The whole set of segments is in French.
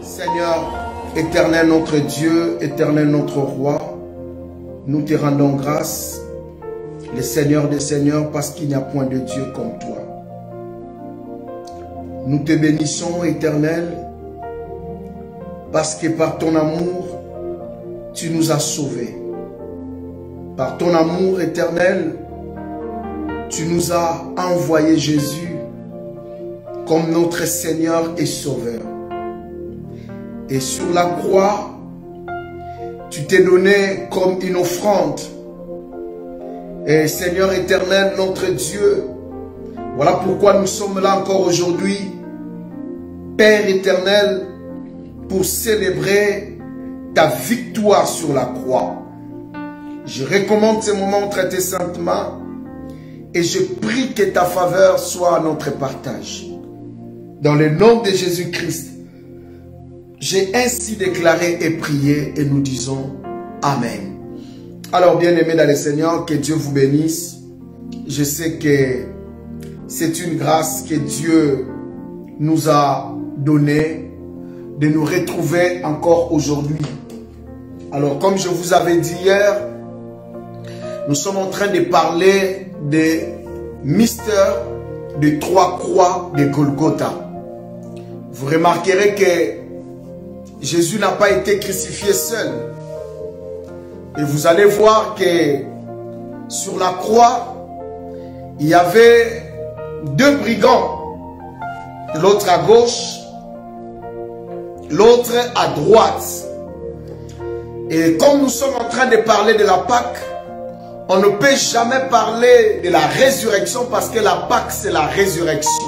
Seigneur, éternel notre Dieu, éternel notre roi, nous te rendons grâce, le Seigneur des Seigneurs, parce qu'il n'y a point de Dieu comme toi. Nous te bénissons, éternel, parce que par ton amour, tu nous as sauvés. Par ton amour éternel, tu nous as envoyé Jésus comme notre Seigneur et Sauveur. Et sur la croix, tu t'es donné comme une offrande. Et Seigneur éternel, notre Dieu, voilà pourquoi nous sommes là encore aujourd'hui, Père éternel, pour célébrer ta victoire sur la croix. Je recommande ce moment entre tes saintes mains et je prie que ta faveur soit notre partage. Dans le nom de Jésus-Christ, j'ai ainsi déclaré et prié et nous disons Amen. Alors bien-aimés dans le Seigneur, que Dieu vous bénisse. Je sais que c'est une grâce que Dieu nous a donnée de nous retrouver encore aujourd'hui. Alors comme je vous avais dit hier, nous sommes en train de parler des mystères des trois croix de Golgotha. Vous remarquerez que Jésus n'a pas été crucifié seul. Et vous allez voir que sur la croix, il y avait deux brigands. L'autre à gauche, l'autre à droite. Et comme nous sommes en train de parler de la Pâque, on ne peut jamais parler de la résurrection parce que la Pâque c'est la résurrection.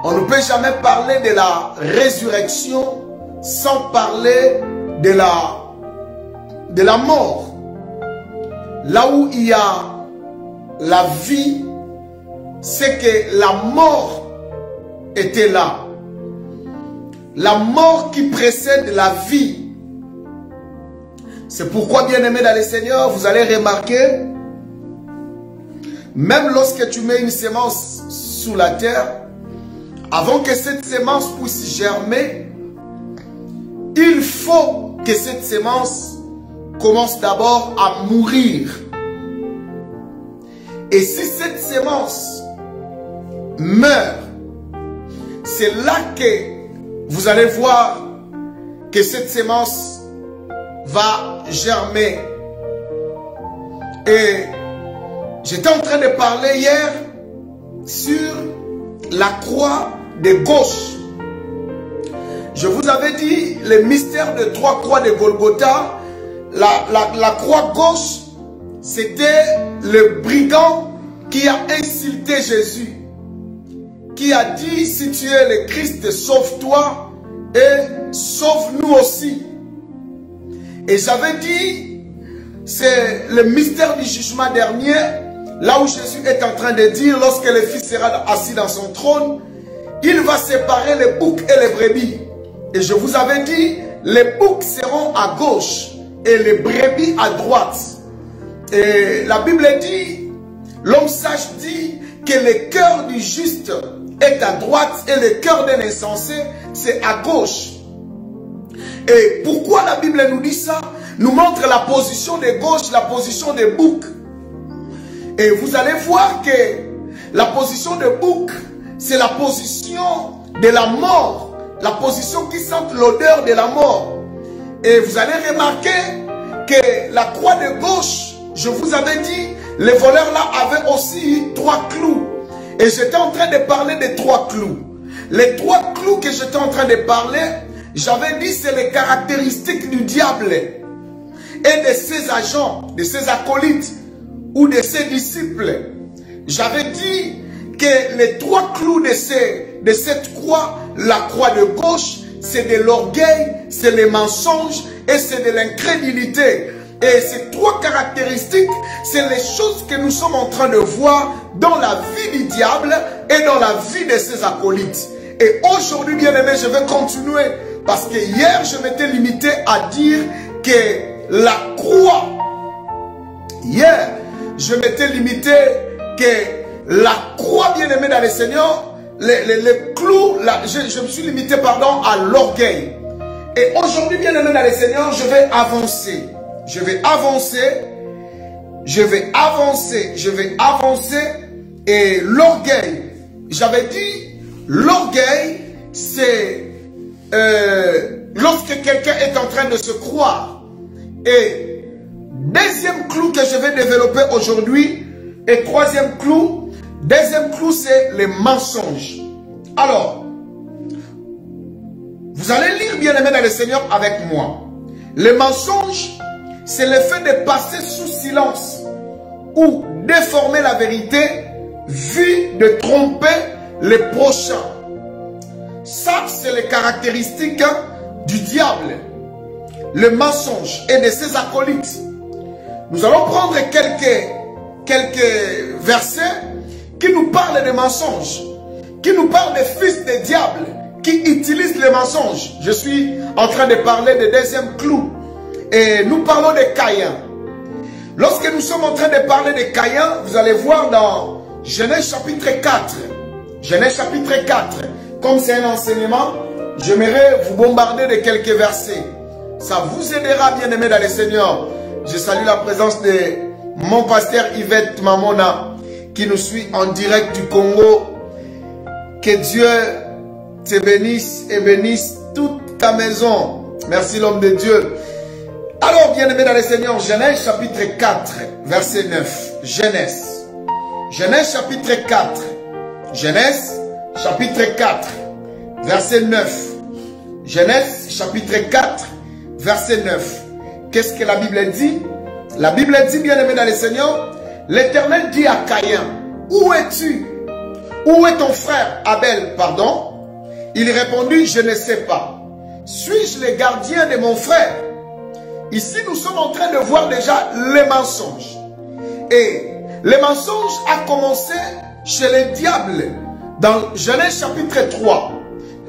On ne peut jamais parler de la résurrection sans parler de la mort. Là où il y a la vie, c'est que la mort était là. La mort qui précède la vie. C'est pourquoi, bien-aimés dans le Seigneur, vous allez remarquer, même lorsque tu mets une sémence sous la terre, avant que cette sémence puisse germer, il faut que cette sémence commence d'abord à mourir. Et si cette sémence meurt, c'est là que vous allez voir que cette sémence va germer. Et j'étais en train de parler hier sur la croix de gauche. Je vous avais dit le mystère de trois croix de Golgotha. La croix gauche, c'était le brigand qui a insulté Jésus, qui a dit: si tu es le Christ, sauve-toi et sauve-nous aussi. Et j'avais dit, c'est le mystère du jugement dernier, là où Jésus est en train de dire, lorsque le Fils sera assis dans son trône, il va séparer les boucs et les brebis. Et je vous avais dit, les boucs seront à gauche et les brebis à droite. Et la Bible dit, l'homme sage dit que le cœur du juste est à droite et le cœur d'un insensé, c'est à gauche. Et pourquoi la Bible nous dit ça? Nous montre la position de gauche, la position des boucs. Et vous allez voir que la position de bouc, c'est la position de la mort. La position qui sent l'odeur de la mort. Et vous allez remarquer que la croix de gauche, je vous avais dit, les voleurs là avaient aussi trois clous. Et j'étais en train de parler des trois clous. Les trois clous que j'étais en train de parler, j'avais dit c'est les caractéristiques du diable et de ses agents, de ses acolytes ou de ses disciples. J'avais dit que les trois clous de cette croix, la croix de gauche, c'est de l'orgueil, c'est le mensonge et c'est de l'incrédulité. Et ces trois caractéristiques, c'est les choses que nous sommes en train de voir dans la vie du diable et dans la vie de ses acolytes. Et aujourd'hui, bien aimé, je vais continuer. Parce que hier, je m'étais limité à dire que la croix, hier, je m'étais limité que la croix, bien aimée dans le Seigneur, les clous, je me suis limité, pardon, à l'orgueil. Et aujourd'hui, bien aimé dans le Seigneur, je vais avancer. Je vais avancer. Je vais avancer. Je vais avancer. Et l'orgueil, j'avais dit, l'orgueil, c'est lorsque quelqu'un est en train de se croire. Et deuxième clou que je vais développer aujourd'hui, et troisième clou, deuxième clou, c'est les mensonges. Alors, vous allez lire, bien aimé dans le Seigneur, avec moi. Les mensonges, c'est le fait de passer sous silence ou déformer la vérité, vu de tromper les prochains. Ça, c'est les caractéristiques du diable, le mensonge et de ses acolytes. Nous allons prendre quelques versets qui nous parlent de mensonges, qui nous parlent des fils des diables, qui utilisent les mensonges. Je suis en train de parler du deuxième clou. Et nous parlons de Caïn. Lorsque nous sommes en train de parler de Caïn, vous allez voir dans Genèse chapitre 4. Genèse chapitre 4. Comme c'est un enseignement, j'aimerais vous bombarder de quelques versets. Ça vous aidera, bien aimé dans le Seigneur. Je salue la présence de mon pasteur Yvette Mamona, qui nous suit en direct du Congo. Que Dieu te bénisse et bénisse toute ta maison. Merci l'homme de Dieu. Alors, bien aimé dans le Seigneur, Genèse chapitre 4, verset 9. Genèse. Genèse chapitre 4. Genèse chapitre 4, verset 9. Genèse chapitre 4, verset 9. Qu'est-ce que la Bible dit? La Bible dit, bien aimé dans le Seigneur, l'Éternel dit à Caïn, où es-tu? Où est ton frère Abel, pardon? Il répondit, je ne sais pas. Suis-je le gardien de mon frère? Ici, nous sommes en train de voir déjà les mensonges. Et les mensonges a commencé chez le diable dans Genèse chapitre 3.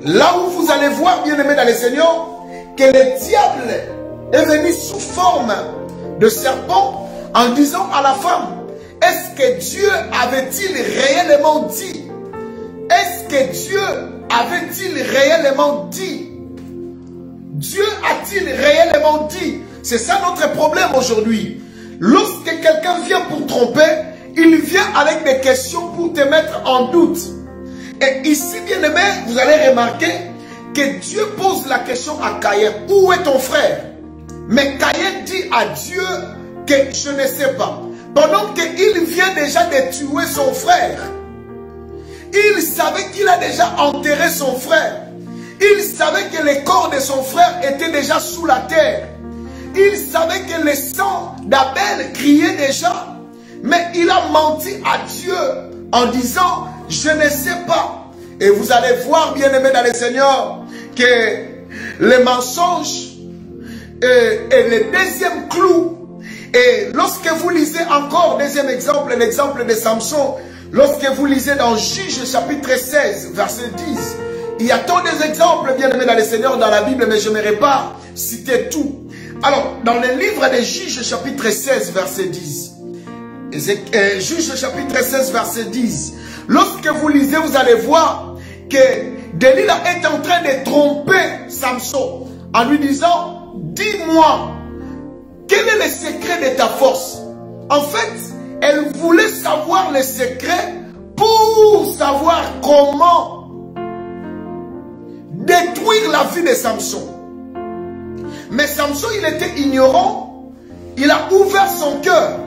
Là où vous allez voir, bien aimé dans le Seigneur, que le diable est venu sous forme de serpent en disant à la femme, est-ce que Dieu avait-il réellement dit? Est-ce que Dieu avait-il réellement dit? Dieu a-t-il réellement dit? C'est ça notre problème aujourd'hui. Lorsque quelqu'un vient pour tromper, il vient avec des questions pour te mettre en doute. Et ici, bien aimé, vous allez remarquer que Dieu pose la question à Caïn, où est ton frère? Mais Caïn dit à Dieu que je ne sais pas. Pendant qu'il vient déjà de tuer son frère, il savait qu'il a déjà enterré son frère. Il savait que le corps de son frère était déjà sous la terre. Il savait que le sang d'Abel criait déjà. Mais il a menti à Dieu en disant, je ne sais pas. Et vous allez voir, bien aimé dans le Seigneur, que les mensonges est le deuxième clou. Et lorsque vous lisez encore, deuxième exemple, l'exemple de Samson, lorsque vous lisez dans Juge chapitre 16, verset 10, il y a tant d'exemples, bien aimés dans le Seigneur, dans la Bible, mais je n'aimerais pas citer tout. Alors, dans le livre de Juge chapitre 16, verset 10, Juge chapitre 16, verset 10, lorsque vous lisez, vous allez voir que Delilah est en train de tromper Samson en lui disant, dis-moi, quel est le secret de ta force? En fait, elle voulait savoir le secret pour savoir comment détruire la vie de Samson. Mais Samson, il était ignorant. Il a ouvert son cœur.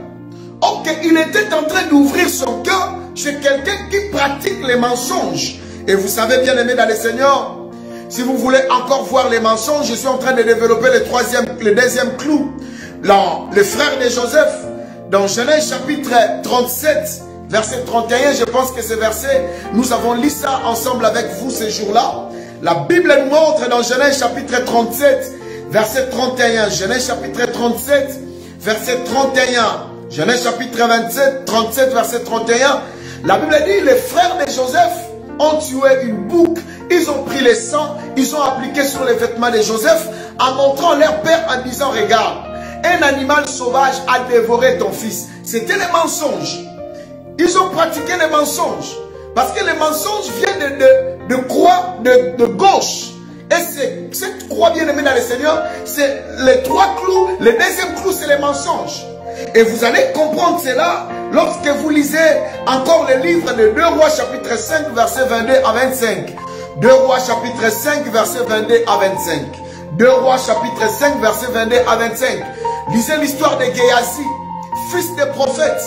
Ok, il était en train d'ouvrir son cœur chez quelqu'un qui pratique les mensonges. Et vous savez, bien aimé dans le Seigneur, si vous voulez encore voir les mensonges, je suis en train de développer le deuxième clou. Le frère de Joseph, dans Genèse chapitre 37, verset 31, je pense que ce verset, nous avons lu ça ensemble avec vous ce jour-là. La Bible nous montre dans Genèse chapitre 37, verset 31. Genèse chapitre 37, verset 31. Genèse chapitre 37, verset 31. La Bible dit, les frères de Joseph ont tué une bouc. Ils ont pris le sang, ils ont appliqué sur les vêtements de Joseph en montrant leur père en disant, regarde, un animal sauvage a dévoré ton fils. C'était les mensonges. Ils ont pratiqué les mensonges. Parce que les mensonges viennent de croix de gauche. Et cette croix bien-aimée dans le Seigneur, c'est les trois clous. Le deuxième clou, c'est les mensonges. Et vous allez comprendre cela lorsque vous lisez encore le livre de 2 Rois chapitre 5 verset 22 à 25. 2 Rois chapitre 5 verset 22 à 25. 2 Rois chapitre 5 verset 22 à 25. Lisez l'histoire de Géasi, fils de prophète.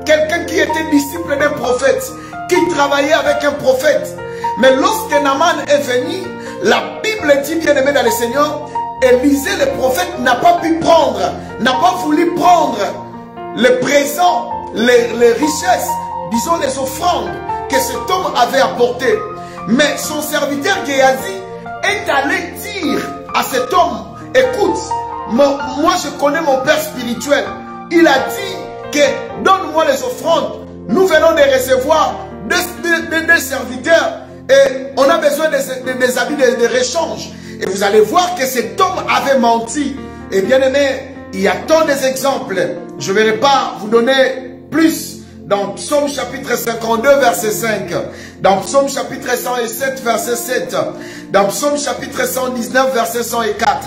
Quelqu'un qui était disciple d'un prophète, qui travaillait avec un prophète. Mais lorsque Naaman est venu, la Bible dit, bien aimé dans le Seigneur, Élisée le prophète n'a pas pu prendre, n'a pas voulu prendre les présents, les richesses, disons les offrandes que cet homme avait apportées. Mais son serviteur Géasi est allé dire à cet homme, écoute, moi je connais mon père spirituel. Il a dit que donne-moi les offrandes. Nous venons de recevoir deux serviteurs et on a besoin des habits de réchange. Et vous allez voir que cet homme avait menti. Et bien aimé, il y a tant d'exemples. Je ne vais pas vous donner plus. Dans Psaume chapitre 52 verset 5. Dans Psaume chapitre 107 verset 7. Dans Psaume chapitre 119 verset 104.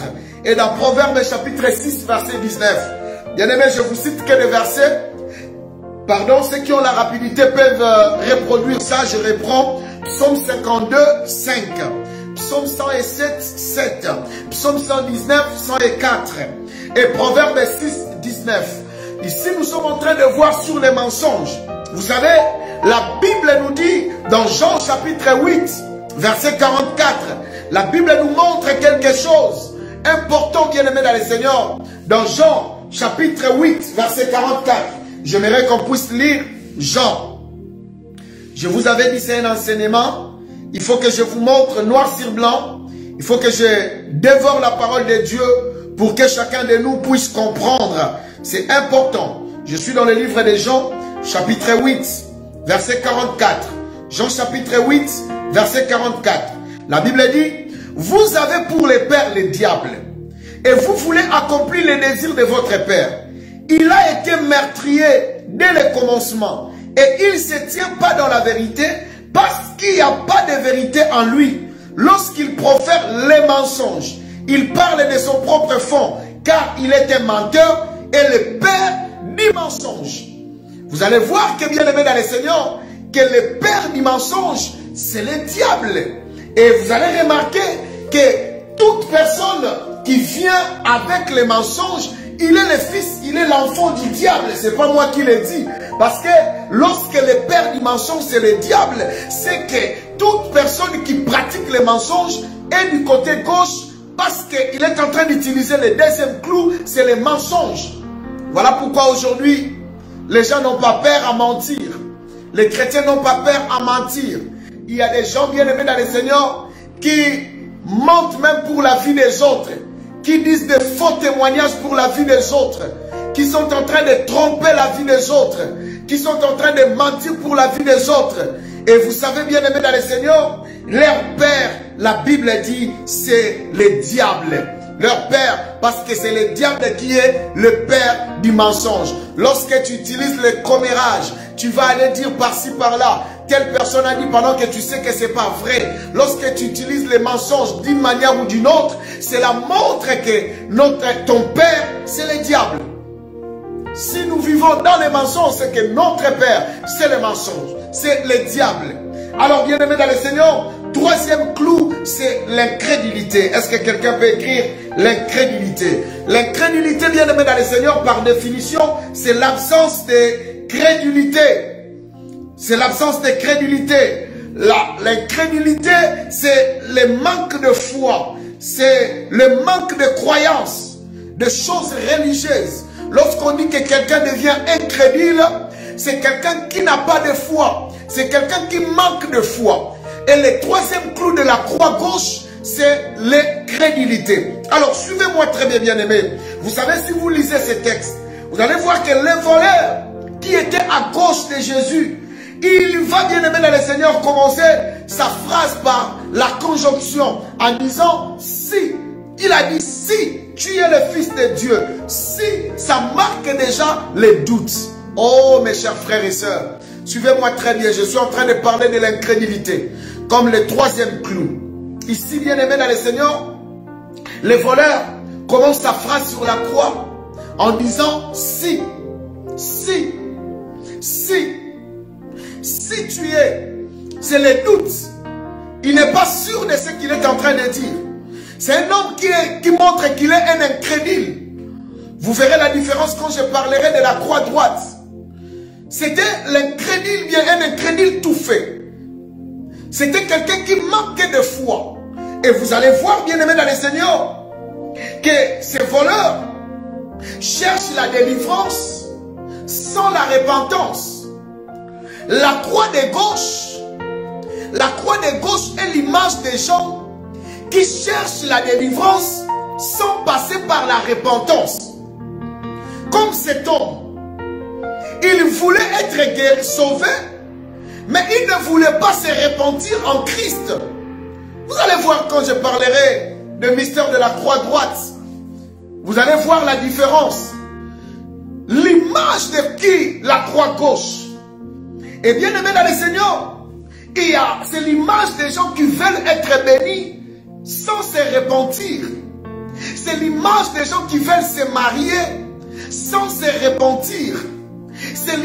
Et dans Proverbe chapitre 6 verset 19. Bien aimé, je vous cite que des versets. Pardon, ceux qui ont la rapidité peuvent reproduire ça. Je reprends Psaume 52, 5. Psaume 107, 7. Psaume 119, 104. Et Proverbe 6, 19. Ici, nous sommes en train de voir sur les mensonges. Vous savez, la Bible nous dit, dans Jean chapitre 8, verset 44, la Bible nous montre quelque chose important, bien aimé dans le Seigneur. Dans Jean chapitre 8, verset 44, j'aimerais qu'on puisse lire Jean. Je vous avais dit, c'est un enseignement. Il faut que je vous montre noir sur blanc. Il faut que je dévore la parole de Dieu pour que chacun de nous puisse comprendre. C'est important. Je suis dans le livre de Jean, chapitre 8, verset 44. Jean chapitre 8, verset 44. La Bible dit, vous avez pour les pères le diable, et vous voulez accomplir les désirs de votre père. Il a été meurtrier dès le commencement, et il ne se tient pas dans la vérité, parce qu'il n'y a pas de vérité en lui. Lorsqu'il profère les mensonges, il parle de son propre fond, car il est un menteur et le père du mensonge. Vous allez voir que bien aimé dans le Seigneur, que le père du mensonge, c'est le diable. Et vous allez remarquer que toute personne qui vient avec les mensonges, il est le fils, il est l'enfant du diable. C'est pas moi qui le dis. Parce que lorsque le père du mensonge, c'est le diable, c'est que toute personne qui pratique les mensonges est du côté gauche, parce qu'il est en train d'utiliser le deuxième clou, c'est les mensonges. Voilà pourquoi aujourd'hui, les gens n'ont pas peur à mentir. Les chrétiens n'ont pas peur à mentir. Il y a des gens bien aimés dans le Seigneur qui mentent même pour la vie des autres, qui disent de faux témoignages pour la vie des autres, qui sont en train de tromper la vie des autres, qui sont en train de mentir pour la vie des autres. Et vous savez bien aimés dans le Seigneur, leur père, la Bible dit, c'est le diable. Leur père, parce que c'est le diable qui est le père du mensonge. Lorsque tu utilises le commérage, tu vas aller dire par-ci, par-là, telle personne a dit pendant que tu sais que ce n'est pas vrai. Lorsque tu utilises les mensonges d'une manière ou d'une autre, cela montre que ton père, c'est le diable. Si nous vivons dans les mensonges, c'est que notre père, c'est le mensonge, c'est le diable. Alors, bien aimé dans le Seigneur, troisième clou, c'est l'incrédulité. Est-ce que quelqu'un peut écrire l'incrédulité? L'incrédulité, bien aimé dans le Seigneur, par définition, c'est l'absence de crédulité. C'est l'absence de crédulité. L'incrédulité, c'est le manque de foi. C'est le manque de croyance, de choses religieuses. Lorsqu'on dit que quelqu'un devient incrédule, c'est quelqu'un qui n'a pas de foi. C'est quelqu'un qui manque de foi. Et le troisième clou de la croix gauche, c'est l'incrédulité. Alors, suivez-moi très bien, bien aimé. Vous savez, si vous lisez ce texte, vous allez voir que le voleur qui était à gauche de Jésus, il va, bien aimé dans le Seigneur, commencer sa phrase par la conjonction en disant « si ». Il a dit « si tu es le Fils de Dieu ». Si, ça marque déjà les doutes. Oh, mes chers frères et sœurs, Suivez-moi très bien, je suis en train de parler de l'incrédulité, comme le troisième clou. Ici, bien aimé dans le Seigneur, le voleur commence sa phrase sur la croix en disant si tu es, c'est le doute. Il n'est pas sûr de ce qu'il est en train de dire. C'est un homme qui montre qu'il est un incrédule. Vous verrez la différence quand je parlerai de la croix droite. C'était l'incrédule, bien un incrédule tout fait. C'était quelqu'un qui manquait de foi. Et vous allez voir, bien aimé dans le Seigneur, que ces voleurs cherchent la délivrance sans la repentance. La croix de gauche est l'image des gens qui cherchent la délivrance sans passer par la repentance. Comme cet homme, il voulait être guéri, sauvé, mais il ne voulait pas se repentir en Christ. Vous allez voir quand je parlerai du mystère de la croix droite. Vous allez voir la différence. L'image de qui? La croix gauche. Et bien aimé dans le Seigneur, c'est l'image des gens qui veulent être bénis sans se repentir. C'est l'image des gens qui veulent se marier sans se repentir. C'est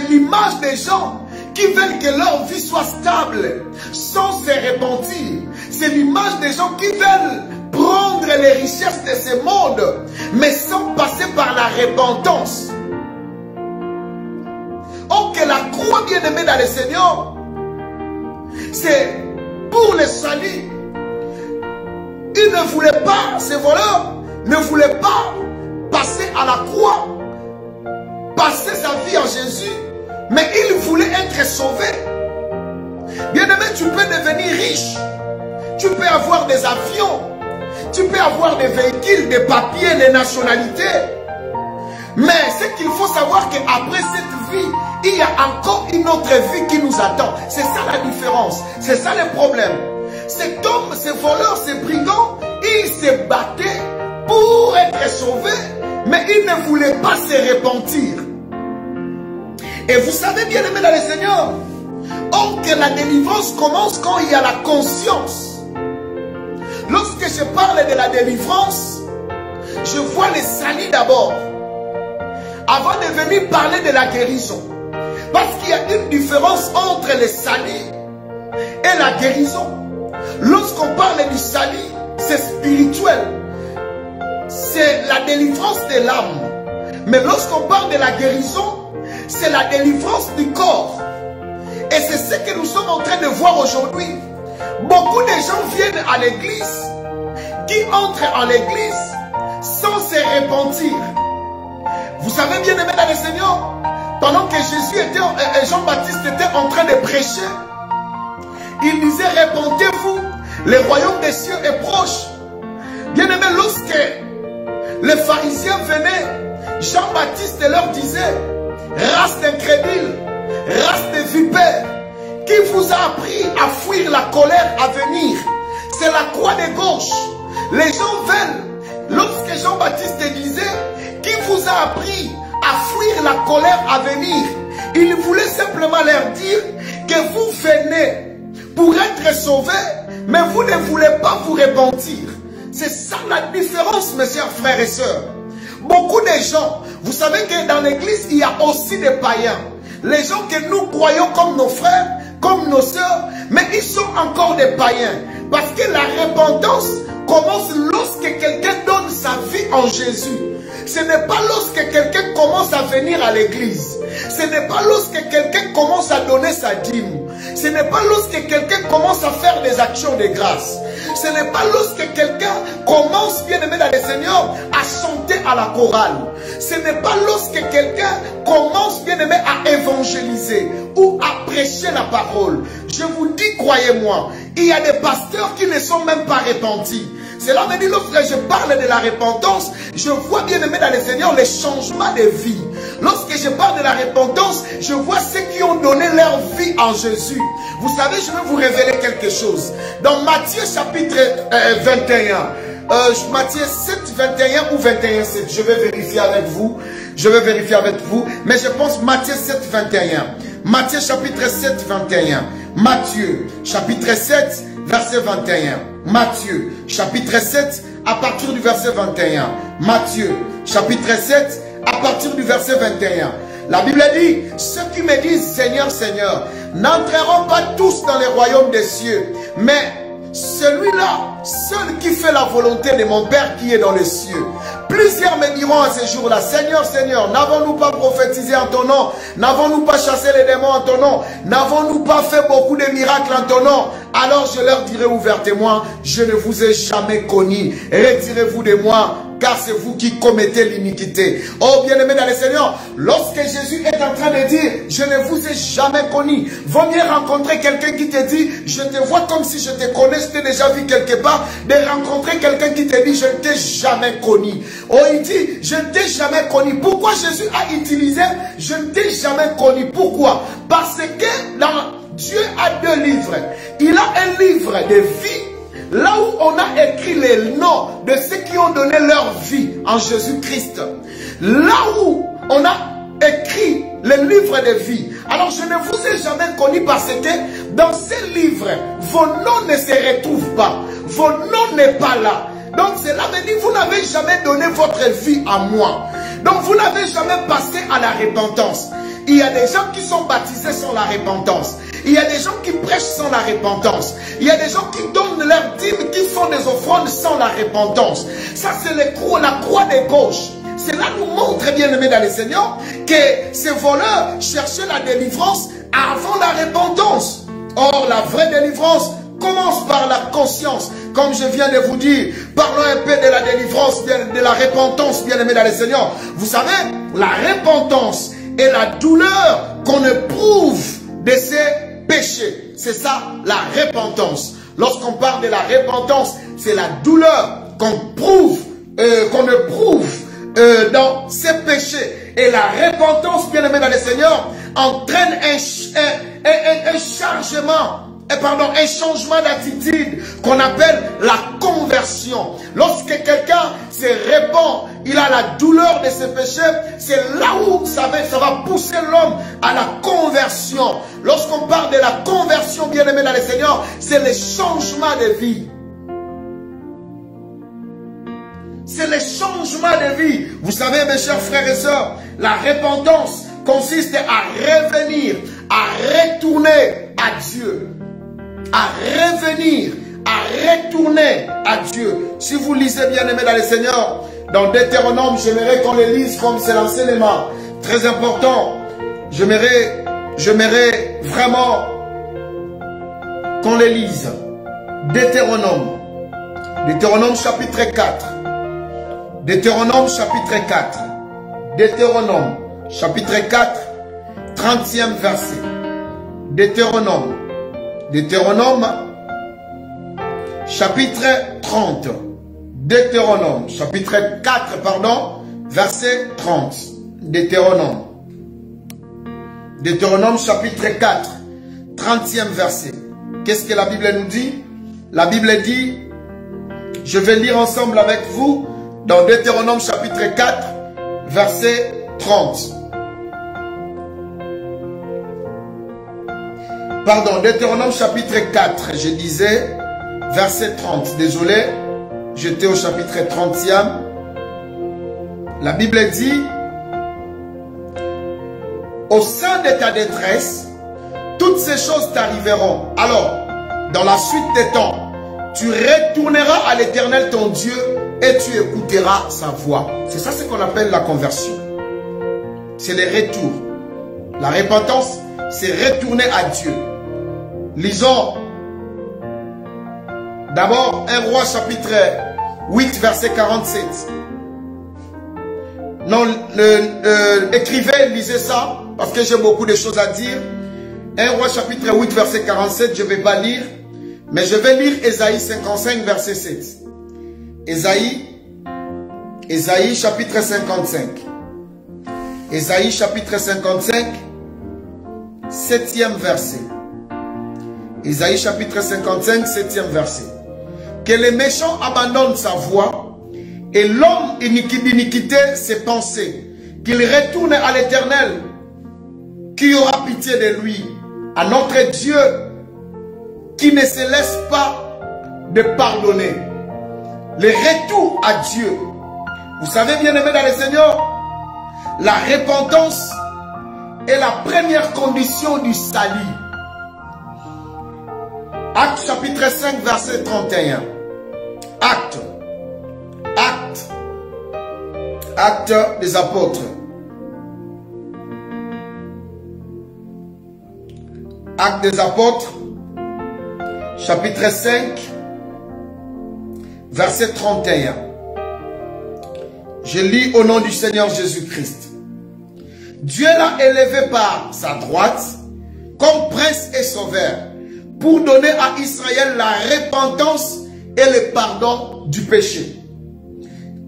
l'image des gens qui veulent que leur vie soit stable sans se repentir. C'est l'image des gens qui veulent prendre les richesses de ce monde mais sans passer par la repentance. Oh, que la croix bien aimée dans le Seigneur, c'est pour le salut. Il ne voulait pas, ces voleurs ne voulaient pas passer à la croix, passer sa vie en Jésus, mais il voulait être sauvé. Bien aimé, tu peux devenir riche, tu peux avoir des avions, tu peux avoir des véhicules, des papiers, des nationalités. Mais ce qu'il faut savoir qu'après cette vie, il y a encore une autre vie qui nous attend. C'est ça la différence. C'est ça le problème. Cet homme, ces voleurs, ces brigands, ils se battaient pour être sauvés, mais ils ne voulaient pas se repentir. Et vous savez bien aimé dans le Seigneur, or que la délivrance commence quand il y a la conscience. Lorsque je parle de la délivrance, je vois le salut d'abord, avant de venir parler de la guérison. Parce qu'il y a une différence entre le salut et la guérison. Lorsqu'on parle du salut, c'est spirituel. C'est la délivrance de l'âme. Mais lorsqu'on parle de la guérison, c'est la délivrance du corps. Et c'est ce que nous sommes en train de voir aujourd'hui. Beaucoup de gens viennent à l'église, qui entrent en l'église sans se repentir. Vous savez bien aimé dans le Seigneur, pendant que Jésus était, Jean-Baptiste était en train de prêcher, il disait, repentez-vous, le royaume des cieux est proche. Bien aimé, lorsque les pharisiens venaient, Jean-Baptiste leur disait, race d'incrédules, race de vipères, qui vous a appris à fuir la colère à venir? C'est la croix de gauche. Les gens veulent, lorsque Jean-Baptiste disait, qui vous a appris à fuir la colère à venir? Il voulait simplement leur dire que vous venez pour être sauvés, mais vous ne voulez pas vous repentir. C'est ça la différence, mes chers frères et sœurs. Beaucoup de gens, vous savez que dans l'église, il y a aussi des païens. Les gens que nous croyons comme nos frères, comme nos sœurs, mais ils sont encore des païens. Parce que la repentance commence lorsque quelqu'un donne sa vie en Jésus. Ce n'est pas lorsque quelqu'un commence à venir à l'église. Ce n'est pas lorsque quelqu'un commence à donner sa dîme. Ce n'est pas lorsque quelqu'un commence à faire des actions de grâce. Ce n'est pas lorsque quelqu'un commence, bien aimé dans le Seigneur, à chanter à la chorale. Ce n'est pas lorsque quelqu'un commence, bien aimé, à évangéliser ou à prêcher la parole. Je vous dis, croyez-moi, il y a des pasteurs qui ne sont même pas repentis. Cela me dit, lorsque je parle de la repentance, je vois bien aimé dans le Seigneur les changements de vie. Lorsque je parle de la repentance, je vois ceux qui ont donné leur vie en Jésus. Vous savez, je vais vous révéler quelque chose. Dans Matthieu chapitre 21, Matthieu 7, 21 ou 21, 7, je vais vérifier avec vous. Je vais vérifier avec vous. Mais je pense Matthieu 7, 21. Matthieu chapitre 7, 21. Matthieu chapitre 7, verset 21. Matthieu chapitre 7, à partir du verset 21. Matthieu chapitre 7, à partir du verset 21. La Bible dit, ceux qui me disent Seigneur, Seigneur, n'entreront pas tous dans les royaumes des cieux, mais celui-là, seul qui fait la volonté de mon Père qui est dans les cieux. Plusieurs me diront à ce jour-là, Seigneur, Seigneur, n'avons-nous pas prophétisé en ton nom? N'avons-nous pas chassé les démons en ton nom? N'avons-nous pas fait beaucoup de miracles en ton nom? Alors je leur dirai ouvertement, je ne vous ai jamais connu. Retirez-vous de moi, car c'est vous qui commettez l'iniquité. Oh bien-aimés dans le Seigneur, lorsque Jésus est en train de dire, je ne vous ai jamais connu, vaut mieux rencontrer quelqu'un qui te dit, je te vois comme si je te connais, je t'ai déjà vu quelque part, de rencontrer quelqu'un qui te dit, je ne t'ai jamais connu. Oh, il dit, je ne t'ai jamais connu. Pourquoi Jésus a utilisé, je ne t'ai jamais connu? Pourquoi? Parce que dans Dieu a deux livres. Il a un livre de vie, là où on a écrit les noms de ceux qui ont donné leur vie en Jésus-Christ. Là où on a écrit le livre de vie. Alors je ne vous ai jamais connu parce que dans ces livres, vos noms ne se retrouvent pas. Vos noms n'est pas là. Donc cela veut dire que vous n'avez jamais donné votre vie à moi. Donc vous n'avez jamais passé à la repentance. Il y a des gens qui sont baptisés sans la repentance. Il y a des gens qui prêchent sans la repentance. Il y a des gens qui donnent leur dîme, qui font des offrandes sans la repentance. Ça c'est la croix de gauche. Cela nous montre, bien aimés dans le Seigneur, que ces voleurs cherchaient la délivrance avant la repentance. Or la vraie délivrance commence par la conscience. Comme je viens de vous dire, parlons un peu de la délivrance, de la repentance, bien aimé dans le Seigneur. Vous savez, la repentance est la douleur qu'on éprouve de ses péchés. C'est ça, la repentance. Lorsqu'on parle de la repentance, c'est la douleur qu'on éprouve dans ses péchés. Et la repentance, bien aimé dans le Seigneur, entraîne un changement d'attitude qu'on appelle la conversion. Lorsque quelqu'un se répand, il a la douleur de ses péchés, c'est là où ça va pousser l'homme à la conversion. Lorsqu'on parle de la conversion, bien aimé dans le Seigneur, c'est le changement de vie. C'est le changement de vie. Vous savez, mes chers frères et sœurs, la repentance consiste à revenir, à retourner à Dieu. À revenir, à retourner à Dieu. Si vous lisez, bien aimé dans le Seigneur, dans Deutéronome, j'aimerais qu'on le lise comme c'est l'enseignement très important. J'aimerais vraiment qu'on le lise. Deutéronome chapitre 4. Deutéronome chapitre 4. Deutéronome chapitre 4, 30e verset. Deutéronome chapitre 30. Deutéronome chapitre 4, pardon, verset 30. Deutéronome chapitre 4, 30e verset. Qu'est-ce que la Bible nous dit? La Bible dit, je vais lire ensemble avec vous dans Deutéronome chapitre 4, verset 30. Pardon, Deutéronome chapitre 4, je disais, verset 30. Désolé, j'étais au chapitre 30e. La Bible dit, au sein de ta détresse, toutes ces choses t'arriveront. Alors, dans la suite des temps, tu retourneras à l'Éternel ton Dieu et tu écouteras sa voix. C'est ça ce qu'on appelle la conversion. C'est le retour. La repentance, c'est retourner à Dieu. Lisons d'abord 1 Roi chapitre 8 verset 47. Non, écrivez, lisez ça, parce que j'ai beaucoup de choses à dire. 1 Roi chapitre 8 verset 47, je ne vais pas lire, mais je vais lire Ésaïe 55 verset 7. Ésaïe chapitre 55. Ésaïe chapitre 55, 7e verset. Ésaïe chapitre 55, 7e verset. Que le méchant abandonne sa voie et l'homme d'iniquité ses pensées. Qu'il retourne à l'Éternel. qui aura pitié de lui? À notre Dieu qui ne se laisse pas de pardonner. Le retour à Dieu. Vous savez, bien-aimés dans le Seigneur, la repentance est la première condition du salut. Acte chapitre 5, verset 31. Acte des apôtres. Acte des apôtres, chapitre 5, verset 31. Je lis au nom du Seigneur Jésus-Christ. Dieu l'a élevé par sa droite comme prince et sauveur pour donner à Israël la repentance et le pardon du péché.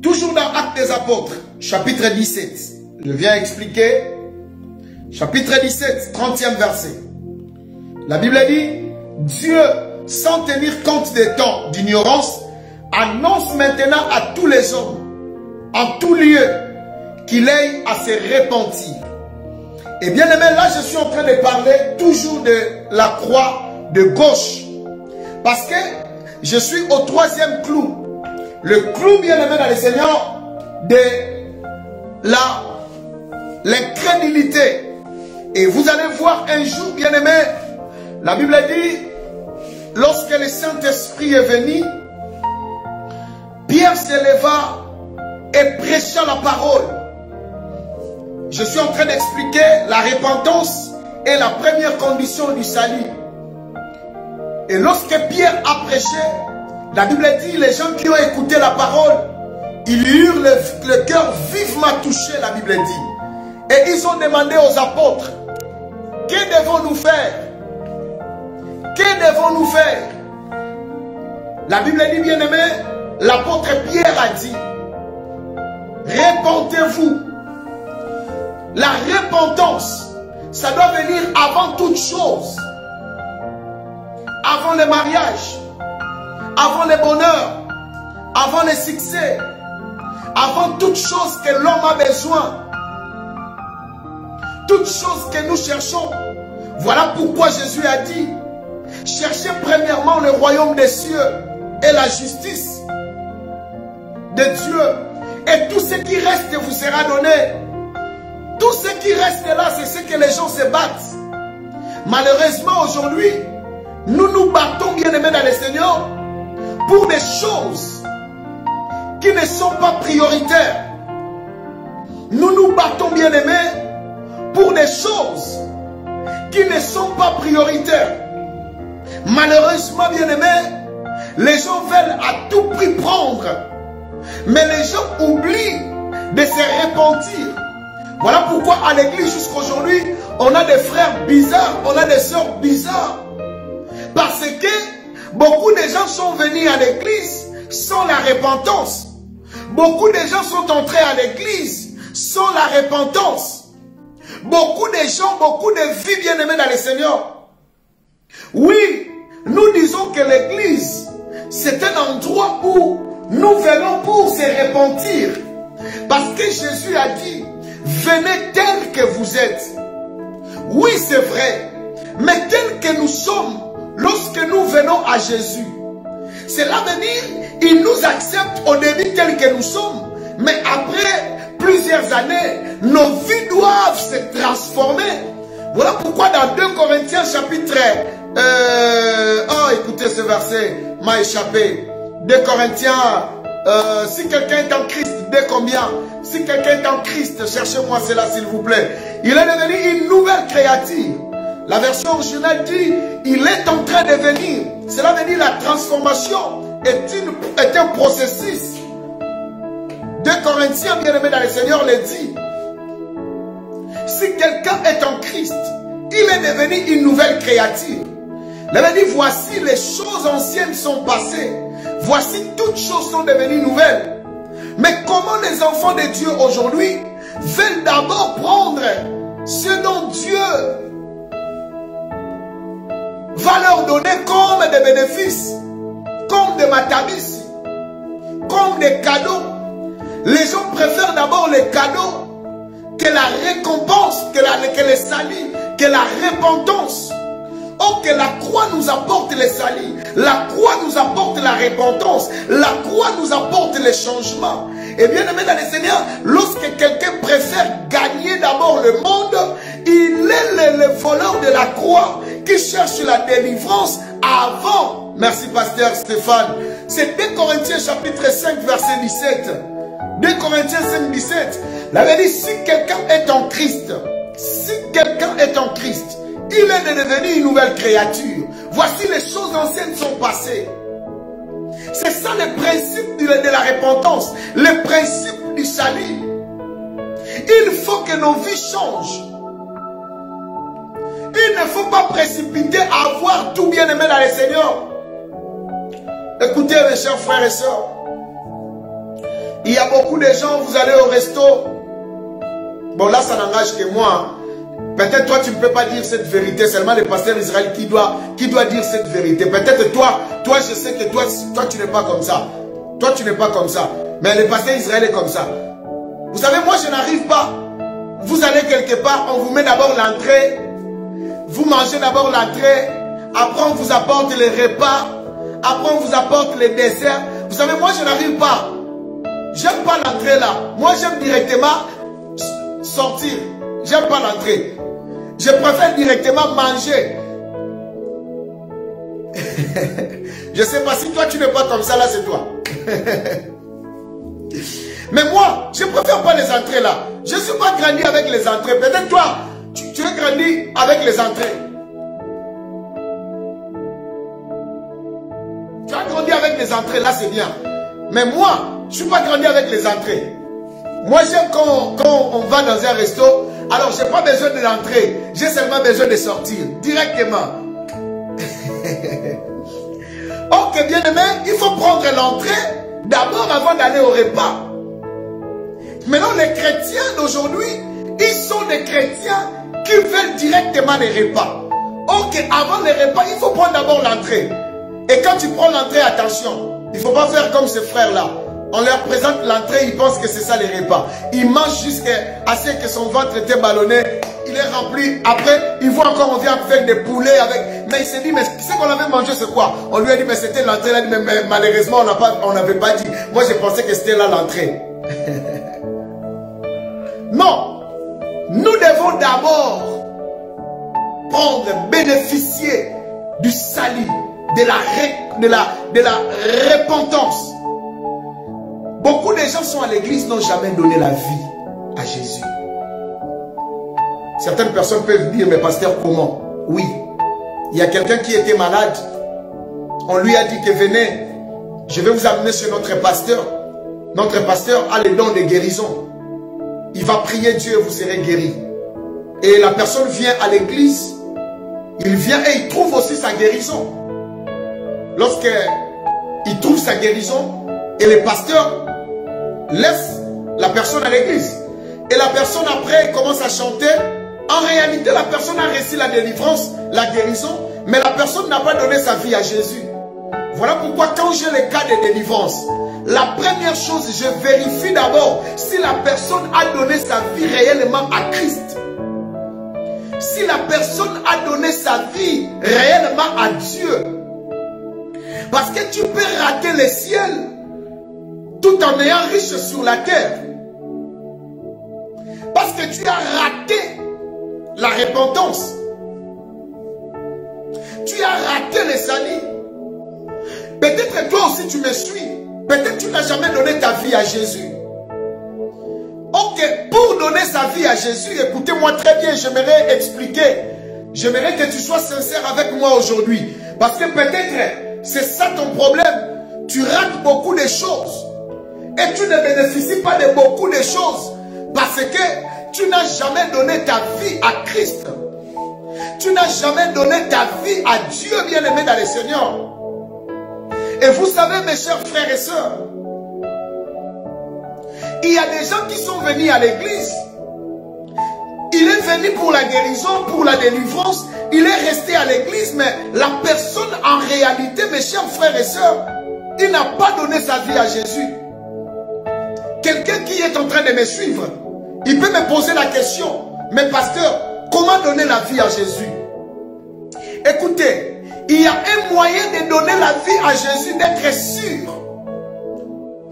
Toujours dans Actes des apôtres, chapitre 17. Je viens expliquer. Chapitre 17, 30e verset. La Bible dit, Dieu, sans tenir compte des temps d'ignorance, annonce maintenant à tous les hommes, en tout lieu, qu'il ait à se repentir. Et bien aimé, là je suis en train de parler toujours de la croix de gauche. Parce que je suis au 3e clou. Le clou, bien aimé dans le Seigneur, de l'incrédulité. Et vous allez voir un jour, bien aimé, la Bible dit, lorsque le Saint-Esprit est venu, Pierre se leva et prêcha la parole. Je suis en train d'expliquer la repentance est la première condition du salut. Et lorsque Pierre a prêché, la Bible dit, les gens qui ont écouté la parole, ils eurent le cœur vivement touché, la Bible dit. Et ils ont demandé aux apôtres, que devons-nous faire? Que devons-nous faire? La Bible dit, bien aimé, l'apôtre Pierre a dit, repentez-vous. La repentance, ça doit venir avant toute chose. Avant le mariage, avant le bonheur, avant le succès, avant toute chose que l'homme a besoin. Toute chose que nous cherchons. Voilà pourquoi Jésus a dit, cherchez premièrement le royaume des cieux et la justice de Dieu. Et tout ce qui reste vous sera donné. Tout ce qui reste là, c'est ce que les gens se battent. Malheureusement, aujourd'hui, nous nous battons, bien aimés dans le Seigneur, pour des choses qui ne sont pas prioritaires. Nous nous battons, bien aimés, pour des choses qui ne sont pas prioritaires. Malheureusement, bien aimés, les gens veulent à tout prix prendre. Mais les gens oublient de se repentir. Voilà pourquoi à l'église jusqu'aujourd'hui, on a des frères bizarres, on a des sœurs bizarres. Parce que beaucoup de gens sont venus à l'église sans la repentance. Beaucoup de gens sont entrés à l'église sans la repentance. Beaucoup de gens, beaucoup de vies bien-aimées dans le Seigneur. Oui, nous disons que l'église, c'est un endroit où nous venons pour se repentir. Parce que Jésus a dit, venez tel que vous êtes. Oui, c'est vrai. Mais tel que nous sommes, lorsque nous venons à Jésus, cela veut dire, il nous accepte au début tel que nous sommes. Mais après plusieurs années, nos vies doivent se transformer. Voilà pourquoi dans 2 Corinthiens chapitre... écoutez ce verset, m'a échappé. 2 Corinthiens, si quelqu'un est en Christ, dès combien? Si quelqu'un est en Christ, cherchez-moi cela s'il vous plaît. Il est devenu une nouvelle créature. La version originale dit, il est en train de venir. Cela veut dire la transformation est un processus. 2 Corinthiens, bien-aimés dans le Seigneur, le dit. Si quelqu'un est en Christ, il est devenu une nouvelle créature. Il veut dire, voici les choses anciennes sont passées. Voici toutes choses sont devenues nouvelles. Mais comment les enfants de Dieu aujourd'hui veulent d'abord prendre ce dont Dieu va leur donner comme des bénéfices, comme des matabis, comme des cadeaux. Les gens préfèrent d'abord les cadeaux que la récompense, que le salut, que la repentance, oh, que la croix nous apporte le salut, la croix nous apporte la repentance, la croix nous apporte le changement. Et bien aimé dans le Seigneur, lorsque quelqu'un préfère gagner d'abord le monde, il est le voleur de la croix qui cherche la délivrance avant. Merci pasteur Stéphane. C'est 2 Corinthiens chapitre 5 verset 17. 2 Corinthiens 5 17. La Bible dit, si quelqu'un est en Christ, si quelqu'un est en Christ, il est devenu une nouvelle créature. Voici les choses anciennes sont passées. C'est ça le principe de la repentance, le principe du salut. Il faut que nos vies changent. Il ne faut pas précipiter à avoir tout bien aimé dans le Seigneur. Écoutez mes chers frères et sœurs, il y a beaucoup de gens, vous allez au resto. Bon là ça n'engage que moi. Peut-être toi tu ne peux pas dire cette vérité, seulement le pasteur Israël qui doit dire cette vérité. Peut-être toi je sais que toi tu n'es pas comme ça. Toi tu n'es pas comme ça. Mais le pasteur Israël est comme ça. Vous savez, moi je n'arrive pas. Vous allez quelque part, on vous met d'abord l'entrée. Vous mangez d'abord l'entrée. Après on vous apporte les repas. Après on vous apporte les desserts. Vous savez, moi je n'arrive pas. J'aime pas l'entrée là. Moi j'aime directement sortir. J'aime pas l'entrée. Je préfère directement manger. Je sais pas si toi tu n'es pas comme ça, là c'est toi. Mais moi, je préfère pas les entrées là. Je ne suis pas grandi avec les entrées. Peut-être toi, tu es grandi avec les entrées. Tu as grandi avec les entrées, là c'est bien. Mais moi, je ne suis pas grandi avec les entrées. Moi j'aime quand on va dans un resto. Alors, je n'ai pas besoin de l'entrée. J'ai seulement besoin de sortir. Directement. Ok, bien aimé, il faut prendre l'entrée d'abord avant d'aller au repas. Maintenant, les chrétiens d'aujourd'hui, ils sont des chrétiens qui veulent directement les repas. Ok, avant les repas, il faut prendre d'abord l'entrée. Et quand tu prends l'entrée, attention, il ne faut pas faire comme ces frères-là. On leur présente l'entrée, ils pensent que c'est ça les repas. Ils mangent jusqu'à ce que son ventre était ballonné, il est rempli. Après, ils voient encore, on vient avec des poulets, mais il s'est dit, mais ce qu'on avait mangé, c'est quoi? On lui a dit, mais c'était l'entrée. Il a dit, mais malheureusement, on n'avait pas dit. Moi, je pensais que c'était là l'entrée. Non. Nous devons d'abord prendre, bénéficier du salut, de la repentance. Beaucoup de gens sont à l'église, n'ont jamais donné la vie à Jésus. Certaines personnes peuvent dire, mais pasteur, comment? Oui, il y a quelqu'un qui était malade. On lui a dit que venez, je vais vous amener chez notre pasteur. Notre pasteur a le don de guérison. Il va prier Dieu et vous serez guéris. Et la personne vient à l'église, il vient et il trouve aussi sa guérison. Lorsqu'il trouve sa guérison, et le pasteur laisse la personne à l'église. Et la personne après commence à chanter. En réalité, la personne a reçu la délivrance, la guérison, mais la personne n'a pas donné sa vie à Jésus. Voilà pourquoi quand j'ai le cas de délivrance, la première chose, je vérifie d'abord si la personne a donné sa vie réellement à Christ. Si la personne a donné sa vie réellement à Dieu. Parce que tu peux rater le ciel tout en ayant riche sur la terre. Parce que tu as raté la repentance. Tu as raté le salut. Peut-être toi aussi tu me suis. Peut-être tu n'as jamais donné ta vie à Jésus. Ok, pour donner sa vie à Jésus, écoutez-moi très bien, j'aimerais expliquer. J'aimerais que tu sois sincère avec moi aujourd'hui. Parce que peut-être c'est ça ton problème. Tu rates beaucoup de choses. Et tu ne bénéficies pas de beaucoup de choses. Parce que tu n'as jamais donné ta vie à Christ. Tu n'as jamais donné ta vie à Dieu bien-aimé dans le Seigneur. Et vous savez mes chers frères et sœurs, il y a des gens qui sont venus à l'église. Il est venu pour la guérison, pour la délivrance. Il est resté à l'église, mais la personne en réalité, mes chers frères et sœurs, il n'a pas donné sa vie à Jésus. Quelqu'un qui est en train de me suivre, il peut me poser la question, mais pasteur, Comment donner la vie à Jésus? Écoutez, il y a un moyen de donner la vie à Jésus, d'être sûr.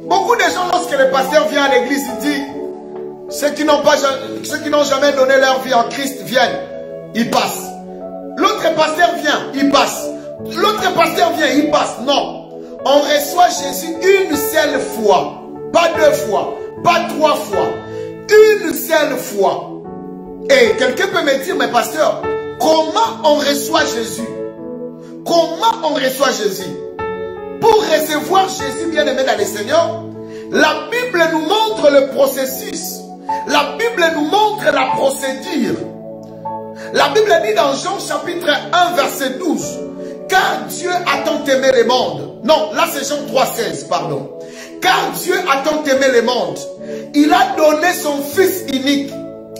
Beaucoup de gens, lorsque le pasteur vient à l'église, il dit, ceux qui n'ont jamais donné leur vie en Christ viennent, ils passent. L'autre pasteur vient, il passe. L'autre pasteur vient, il passe. Non. On reçoit Jésus une seule fois. Pas 2 fois, pas 3 fois. Une seule fois. Et quelqu'un peut me dire, mais pasteur, comment on reçoit Jésus? Comment on reçoit Jésus? Pour recevoir Jésus, bien-aimé dans le Seigneur, la Bible nous montre le processus. La Bible nous montre la procédure. La Bible dit dans Jean chapitre 1 verset 12, car Dieu a tant aimé le monde. Non, là c'est Jean 3,16, pardon. Car Dieu a tant aimé le monde, il a donné son Fils unique,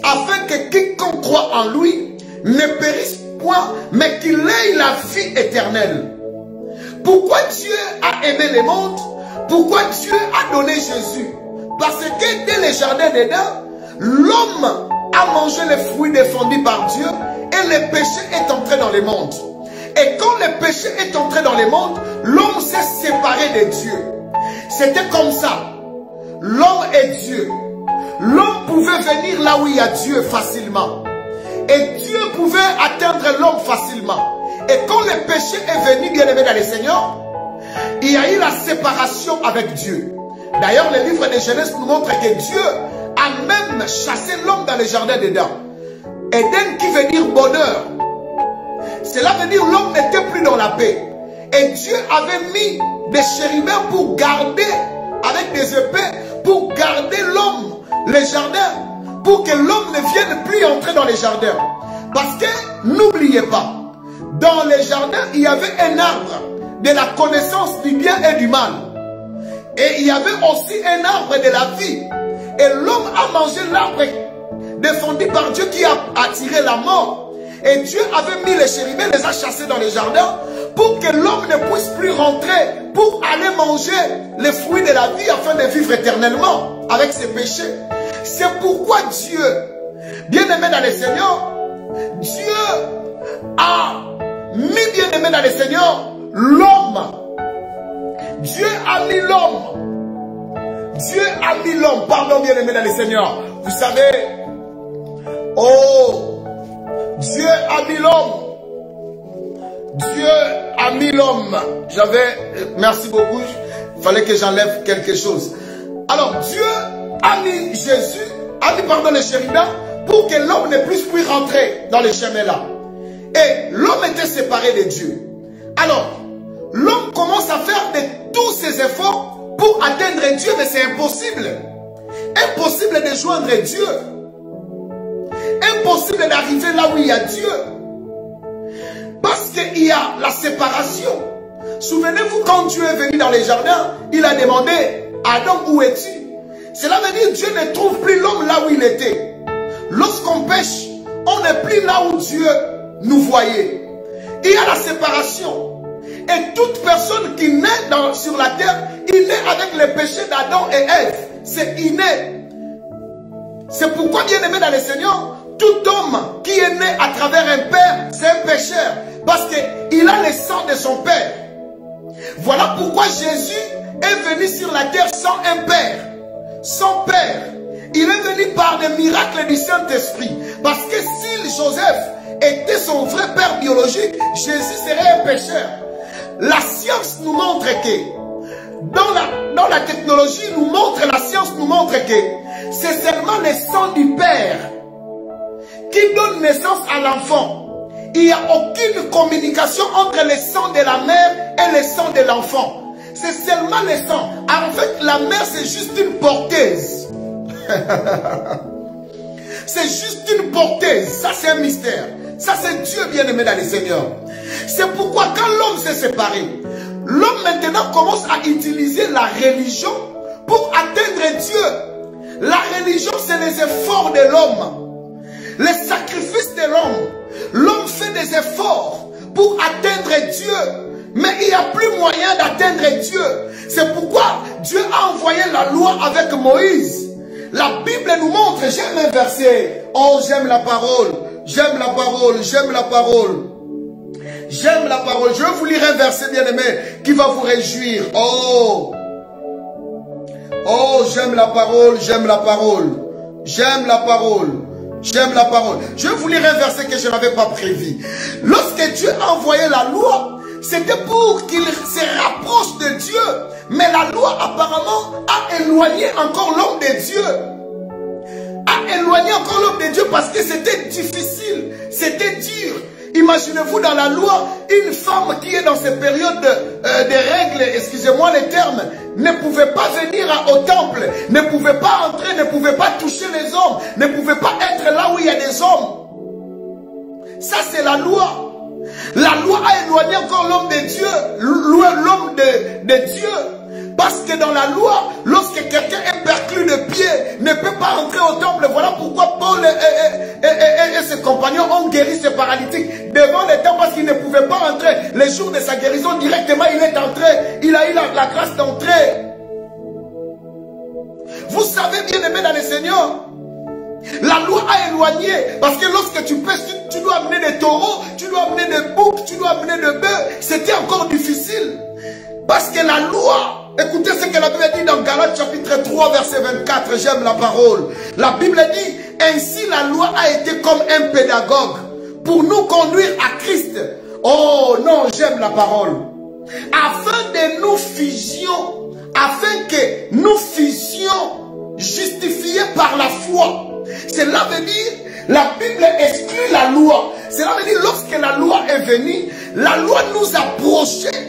afin que quiconque croit en lui ne périsse point, mais qu'il ait la vie éternelle. Pourquoi Dieu a aimé le monde? Pourquoi Dieu a donné Jésus? Parce que dès le jardin d'Éden, l'homme a mangé les fruits défendus par Dieu et le péché est entré dans le monde. Et quand le péché est entré dans le monde, l'homme s'est séparé de Dieu. C'était comme ça. L'homme et Dieu. L'homme pouvait venir là où il y a Dieu facilement. Et Dieu pouvait atteindre l'homme facilement. Et quand le péché est venu, bien aimé dans le Seigneur, il y a eu la séparation avec Dieu. D'ailleurs, le livre de Genèse nous montre que Dieu a même chassé l'homme dans le jardin d'Éden. Éden qui veut dire bonheur. Cela veut dire l'homme n'était plus dans la paix. Et Dieu avait mis des chérubins pour garder, avec des épées, pour garder l'homme, les jardins, pour que l'homme ne vienne plus entrer dans les jardins. Parce que, n'oubliez pas, dans les jardins, il y avait un arbre de la connaissance du bien et du mal. Et il y avait aussi un arbre de la vie. Et l'homme a mangé l'arbre défendu par Dieu qui a attiré la mort. Et Dieu avait mis les chérubins, les a chassés dans les jardins pour que l'homme ne puisse plus rentrer pour aller manger les fruits de la vie afin de vivre éternellement avec ses péchés. C'est pourquoi Dieu, bien-aimé dans le Seigneur, Dieu a mis bien-aimé dans le Seigneur l'homme. Dieu a mis l'homme. Dieu a mis l'homme. Pardon, bien-aimé dans le Seigneur. Vous savez, oh, Dieu a mis l'homme. Dieu a mis l'homme. Merci beaucoup. Il fallait que j'enlève quelque chose. Alors, Dieu a mis Jésus, les chérubins, pour que l'homme ne puisse plus rentrer dans les chemins là. Et l'homme était séparé de Dieu. Alors, l'homme commence à faire de tous ses efforts pour atteindre Dieu, mais c'est impossible. Impossible de joindre Dieu. Impossible d'arriver là où il y a Dieu. Parce qu'il y a la séparation. Souvenez-vous, quand Dieu est venu dans les jardins, il a demandé, Adam, où es-tu? Cela veut dire que Dieu ne trouve plus l'homme là où il était. Lorsqu'on pêche, on n'est plus là où Dieu nous voyait. Il y a la séparation. Et toute personne qui naît sur la terre, il naît avec le péché d'Adam et Ève. C'est inné. C'est pourquoi, bien aimé dans le Seigneur, tout homme qui est né à travers un père, c'est un pécheur. Parce qu'il a le sang de son père. Voilà pourquoi Jésus est venu sur la terre sans un père. Sans père. Il est venu par des miracles du Saint-Esprit. Parce que si Joseph était son vrai père biologique, Jésus serait un pécheur. La science nous montre que, dans la technologie, la science nous montre que c'est seulement le sang du père qui donne naissance à l'enfant. Il n'y a aucune communication entre le sang de la mère et le sang de l'enfant. C'est seulement le sang. En fait, la mère, c'est juste une porteuse. C'est juste une porteuse. Ça, c'est un mystère. Ça, c'est Dieu bien-aimé dans le Seigneur. C'est pourquoi quand l'homme s'est séparé, l'homme maintenant commence à utiliser la religion pour atteindre Dieu. La religion, c'est les efforts de l'homme. Les sacrifices de l'homme. L'homme fait des efforts pour atteindre Dieu. Mais il n'y a plus moyen d'atteindre Dieu. C'est pourquoi Dieu a envoyé la loi avec Moïse. La Bible nous montre, j'aime un verset, oh j'aime la parole. j'aime la parole, j'aime la parole. J'aime la parole. Je vais vous lire un verset bien-aimé qui va vous réjouir. Oh, oh, j'aime la parole, j'aime la parole. J'aime la parole. J'aime la parole. Je vais vous lire un verset que je n'avais pas prévu. Lorsque Dieu a envoyé la loi, c'était pour qu'il se rapproche de Dieu. Mais la loi apparemment a éloigné encore l'homme de Dieu. A éloigné encore l'homme de Dieu parce que c'était difficile. C'était dur. Imaginez-vous dans la loi, une femme qui est dans ces périodes de règles, excusez-moi les termes, ne pouvait pas venir au temple, ne pouvait pas entrer, ne pouvait pas toucher les hommes, ne pouvait pas être là où il y a des hommes. Ça c'est la loi. La loi a éloigné encore l'homme de Dieu, l'homme de Dieu. Parce que dans la loi, lorsque quelqu'un est perclus de pied, ne peut pas entrer au temple. Voilà pourquoi Paul et ses compagnons ont guéri ce paralytique devant le temple parce qu'il ne pouvait pas entrer. Les jours de sa guérison, directement, il est entré. Il a eu la grâce d'entrer. Vous savez, bien aimé dans le Seigneur, la loi a éloigné. Parce que lorsque tu pèses, tu dois amener des taureaux, tu dois amener des boucs, tu dois amener des bœufs. C'était encore difficile. Parce que la loi... Écoutez ce que la Bible dit dans Galates chapitre 3 verset 24, j'aime la parole. La Bible dit, ainsi la loi a été comme un pédagogue pour nous conduire à Christ. Oh non, j'aime la parole. Afin que nous fussions justifiés par la foi. Cela veut dire, la Bible exclut la loi. Cela veut dire, lorsque la loi est venue, la loi nous a approchés.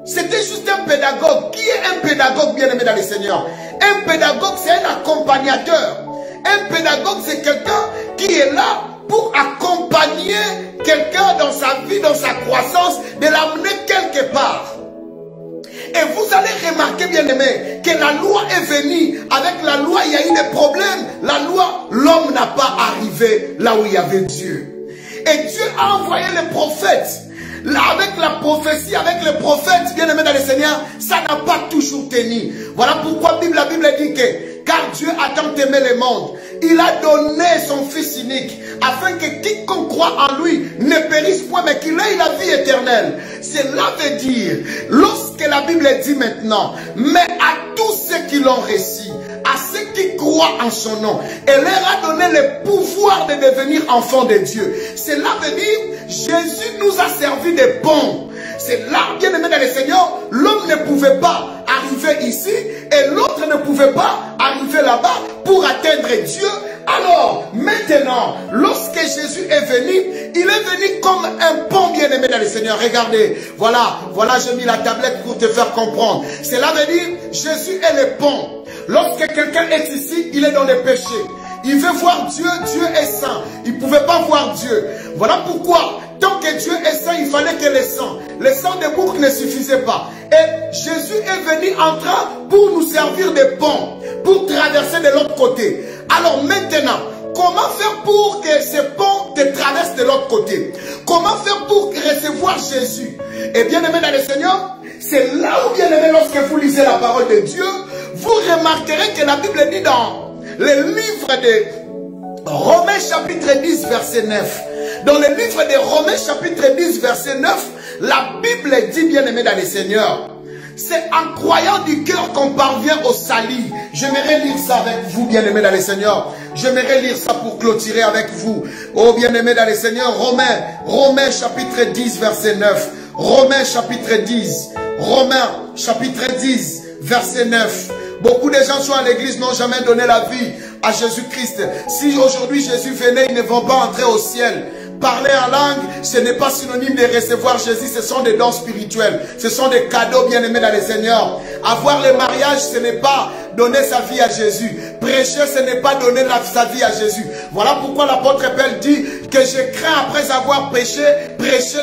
C'était juste un pédagogue. Qui est un pédagogue bien-aimé dans le Seigneur? Un pédagogue, c'est un accompagnateur. Un pédagogue, c'est quelqu'un qui est là pour accompagner quelqu'un dans sa vie, dans sa croissance, de l'amener quelque part. Et vous allez remarquer, bien-aimé, que la loi est venue. Avec la loi, il y a eu des problèmes. La loi, l'homme n'a pas arrivé là où il y avait Dieu. Et Dieu a envoyé les prophètes. Là, avec la prophétie, avec les prophètes, bien aimés dans le Seigneur, ça n'a pas toujours tenu. Voilà pourquoi la Bible dit que, car Dieu a tant aimé le monde, il a donné son Fils unique, afin que quiconque croit en lui ne périsse point, mais qu'il ait la vie éternelle. Cela veut dire, lorsque la Bible dit maintenant, mais à tous ceux qui l'ont reçu, à ceux qui croient en son nom, elle leur a donné le pouvoir de devenir enfants de Dieu. Cela veut dire, Jésus nous a servi de pont. C'est là, bien aimé dans le Seigneur, l'homme ne pouvait pas arriver ici et l'autre ne pouvait pas arriver là-bas pour atteindre Dieu. Alors, maintenant, lorsque Jésus est venu, il est venu comme un pont bien aimé dans le Seigneur. Regardez, voilà, j'ai mis la tablette pour te faire comprendre. Cela veut dire, Jésus est le pont. Lorsque quelqu'un est ici, il est dans le péché. Il veut voir Dieu, Dieu est saint. Il ne pouvait pas voir Dieu. Voilà pourquoi, tant que Dieu est saint, il fallait que le sang de bouc ne suffisait pas. Et Jésus est venu en train pour nous servir de pont, pour traverser de l'autre côté. Alors maintenant, comment faire pour que ce pont te traverse de l'autre côté? Comment faire pour recevoir Jésus? Et bien aimé dans le Seigneur, c'est là où bien aimé, lorsque vous lisez la parole de Dieu, vous remarquerez que la Bible dit dans le livre de Romains chapitre 10 verset 9. Dans le livre de Romains chapitre 10 verset 9, la Bible dit, bien aimé dans le Seigneur, c'est en croyant du cœur qu'on parvient au salut. J'aimerais lire ça avec vous, bien aimé dans le Seigneur. J'aimerais lire ça pour clôturer avec vous. Oh, bien aimé dans le Seigneur, Romains chapitre 10 verset 9. Romains chapitre 10. Romains chapitre 10 verset 9. Beaucoup de gens sont à l'église, n'ont jamais donné la vie à Jésus-Christ. Si aujourd'hui Jésus venait, ils ne vont pas entrer au ciel. Parler en langue, ce n'est pas synonyme de recevoir Jésus, ce sont des dons spirituels. Ce sont des cadeaux bien aimés dans le Seigneur. Avoir le mariage, ce n'est pas donner sa vie à Jésus. Prêcher, ce n'est pas donner sa vie à Jésus. Voilà pourquoi l'apôtre Paul dit que je crains après avoir prêché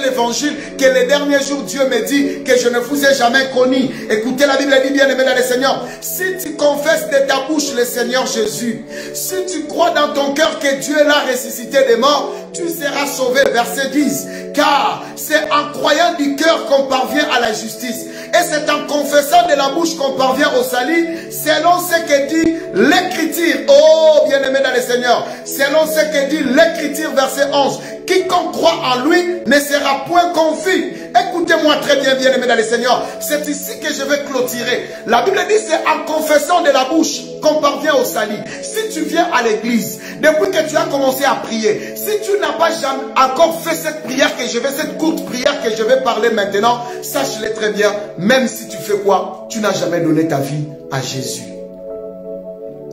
l'évangile, que les derniers jours Dieu me dit que je ne vous ai jamais connu. Écoutez, la Bible dit, bien aimé dans le Seigneur, si tu confesses de ta bouche le Seigneur Jésus, si tu crois dans ton cœur que Dieu l'a ressuscité des morts, tu seras sauvé. Verset 10. Car c'est en croyant du cœur qu'on parvient à la justice. Et c'est en confessant de la bouche qu'on parvient au salut, selon ce que dit l'Écriture. Oh, bien-aimé dans le Seigneur, selon ce que dit l'Écriture, verset 11. Quiconque croit en lui ne sera point confus. Écoutez-moi très bien, bien-aimé dans le Seigneur. C'est ici que je vais clôturer. La Bible dit c'est en confessant de la bouche qu'on parvient au salut. Si tu viens à l'église, depuis que tu as commencé à prier, si tu n'as pas jamais encore fait cette prière cette courte prière que je vais parler maintenant, sache-le très bien, même si tu fais quoi, tu n'as jamais donné ta vie à Jésus.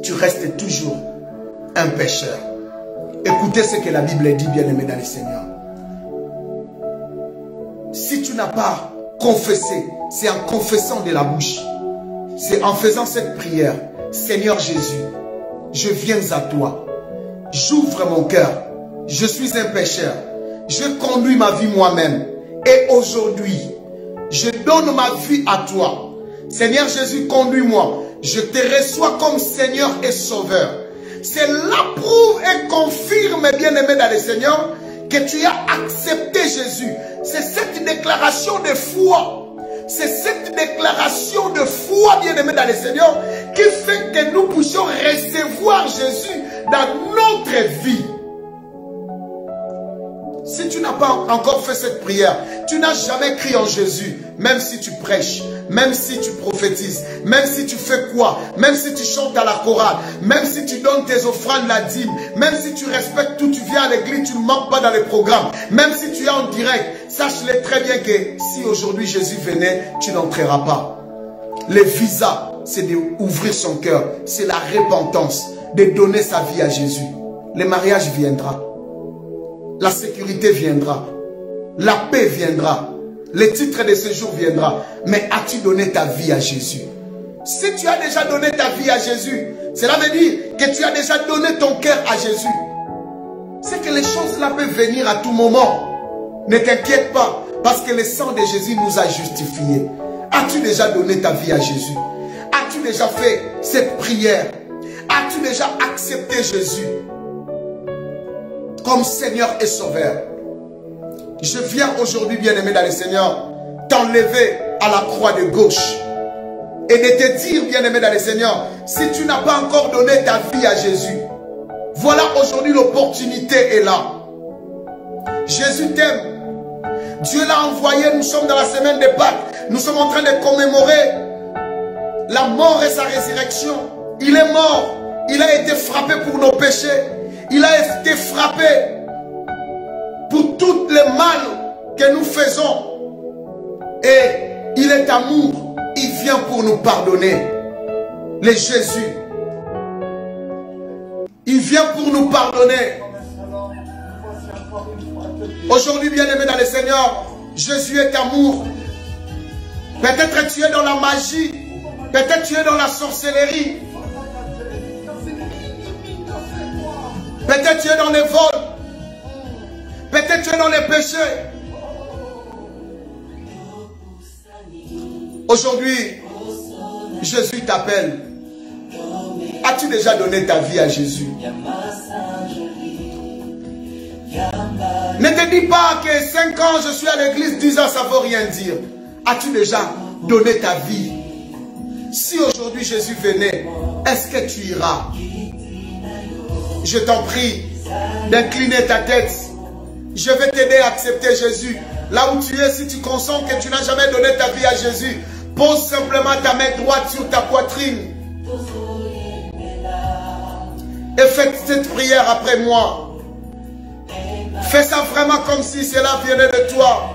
Tu restes toujours un pécheur. Écoutez ce que la Bible dit, bien-aimé dans le Seigneur. Si tu n'as pas confessé, c'est en confessant de la bouche. C'est en faisant cette prière. Seigneur Jésus, je viens à toi. J'ouvre mon cœur. Je suis un pécheur. Je conduis ma vie moi-même. Et aujourd'hui, je donne ma vie à toi. Seigneur Jésus, conduis-moi. Je te reçois comme Seigneur et Sauveur. Cela prouve et confirme, bien-aimé dans le Seigneur, que tu as accepté Jésus. C'est cette déclaration de foi. C'est cette déclaration de foi, bien-aimé dans le Seigneur, qui fait que nous puissions recevoir Jésus dans notre vie. Si tu n'as pas encore fait cette prière, tu n'as jamais crié en Jésus, même si tu prêches, même si tu prophétises, même si tu fais quoi, même si tu chantes à la chorale, même si tu donnes tes offrandes, la dîme, même si tu respectes tout, tu viens à l'église, tu ne manques pas dans les programmes, même si tu es en direct, sache-le très bien que si aujourd'hui Jésus venait, tu n'entreras pas. Le visa, c'est d'ouvrir son cœur, c'est la repentance, de donner sa vie à Jésus. Le mariage viendra. La sécurité viendra. La paix viendra. Le titre de séjour viendra. Mais as-tu donné ta vie à Jésus? Si tu as déjà donné ta vie à Jésus, cela veut dire que tu as déjà donné ton cœur à Jésus. C'est que les choses-là peuvent venir à tout moment. Ne t'inquiète pas, parce que le sang de Jésus nous a justifiés. As-tu déjà donné ta vie à Jésus? As-tu déjà fait cette prière? As-tu déjà accepté Jésus comme Seigneur et Sauveur? Je viens aujourd'hui, bien-aimé dans le Seigneur, t'enlever à la croix de gauche et de te dire, bien-aimé dans le Seigneur, si tu n'as pas encore donné ta vie à Jésus, voilà aujourd'hui l'opportunité est là. Jésus t'aime. Dieu l'a envoyé, nous sommes dans la semaine de Pâques, nous sommes en train de commémorer la mort et sa résurrection. Il est mort, il a été frappé pour nos péchés. Il a été frappé pour tout le mal que nous faisons. Et il est amour. Il vient pour nous pardonner. Le Jésus. Il vient pour nous pardonner. Aujourd'hui, bien-aimé dans le Seigneur, Jésus est amour. Peut-être tu es dans la magie. Peut-être tu es dans la sorcellerie. Peut-être tu es dans les vols. Peut-être tu es dans les péchés. Aujourd'hui, Jésus t'appelle. As-tu déjà donné ta vie à Jésus? Ne te dis pas que 5 ans je suis à l'église, 10 ans ça ne veut rien dire. As-tu déjà donné ta vie? Si aujourd'hui Jésus venait, est-ce que tu iras? Je t'en prie d'incliner ta tête. Je vais t'aider à accepter Jésus. Là où tu es, si tu consens que tu n'as jamais donné ta vie à Jésus, pose simplement ta main droite sur ta poitrine. Et fais cette prière après moi. Fais ça vraiment comme si cela venait de toi.